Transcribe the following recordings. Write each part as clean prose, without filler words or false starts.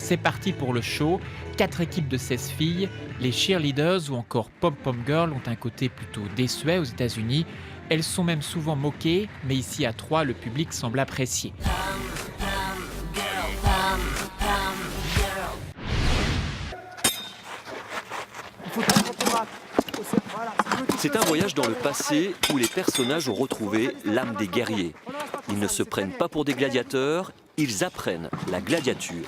C'est parti pour le show. 4 équipes de 16 filles. Les cheerleaders ou encore pom-pom girls ont un côté plutôt désuet aux États-Unis. Elles sont même souvent moquées, mais ici à Troyes, le public semble apprécier. C'est un voyage dans le passé où les personnages ont retrouvé l'âme des guerriers. Ils ne se prennent pas pour des gladiateurs, ils apprennent la gladiature.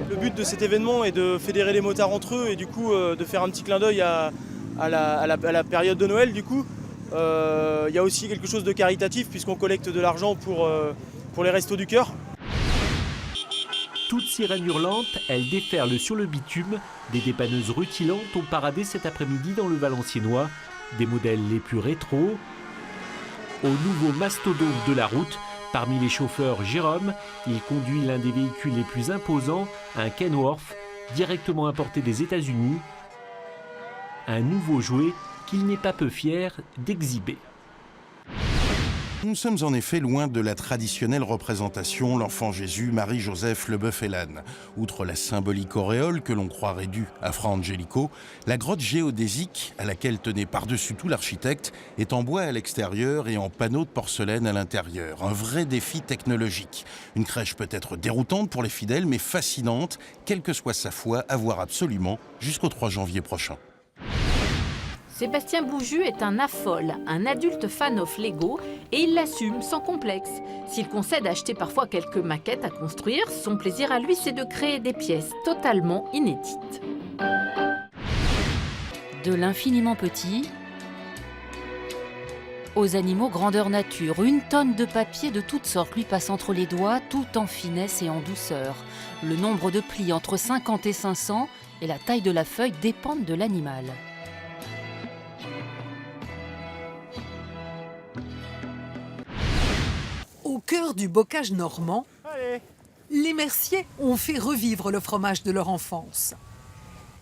Le but de cet événement est de fédérer les motards entre eux et du coup de faire un petit clin d'œil à la période de Noël. Du coup, il y a aussi quelque chose de caritatif puisqu'on collecte de l'argent pour les Restos du Cœur. Toutes sirènes hurlantes, elles déferlent sur le bitume. Des dépanneuses rutilantes ont paradé cet après-midi dans le Valenciennois. Des modèles les plus rétro au nouveau mastodonte de la route. Parmi les chauffeurs, Jérôme, il conduit l'un des véhicules les plus imposants, un Kenworth, directement importé des États-Unis. Un nouveau jouet qu'il n'est pas peu fier d'exhiber. Nous sommes en effet loin de la traditionnelle représentation l'enfant Jésus, Marie-Joseph, le bœuf et l'âne. Outre la symbolique auréole que l'on croirait due à Fra Angelico, la grotte géodésique, à laquelle tenait par-dessus tout l'architecte, est en bois à l'extérieur et en panneaux de porcelaine à l'intérieur. Un vrai défi technologique. Une crèche peut-être déroutante pour les fidèles, mais fascinante, quelle que soit sa foi, à voir absolument jusqu'au 3 janvier prochain. Sébastien Bouju est un affole, un adulte fan of Lego, et il l'assume sans complexe. S'il concède acheter parfois quelques maquettes à construire, son plaisir à lui, c'est de créer des pièces totalement inédites. De l'infiniment petit aux animaux grandeur nature, 1 tonne de papier de toutes sortes lui passe entre les doigts, tout en finesse et en douceur. Le nombre de plis entre 50 et 500 et la taille de la feuille dépendent de l'animal. Au cœur du bocage normand, les Merciers ont fait revivre le fromage de leur enfance.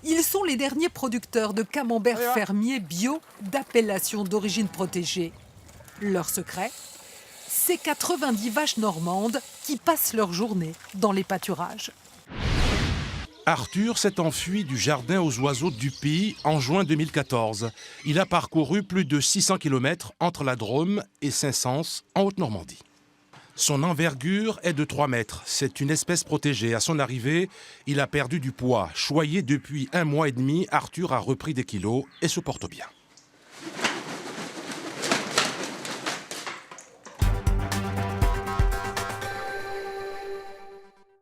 Ils sont les derniers producteurs de camembert fermier bio d'appellation d'origine protégée. Leur secret, c'est 90 vaches normandes qui passent leur journée dans les pâturages. Arthur s'est enfui du jardin aux oiseaux du Pays en juin 2014. Il a parcouru plus de 600 km entre la Drôme et Saint-Saëns en Haute-Normandie. Son envergure est de 3 mètres. C'est une espèce protégée. À son arrivée, il a perdu du poids. Choyé depuis 1 mois et demi, Arthur a repris des kilos et se porte bien.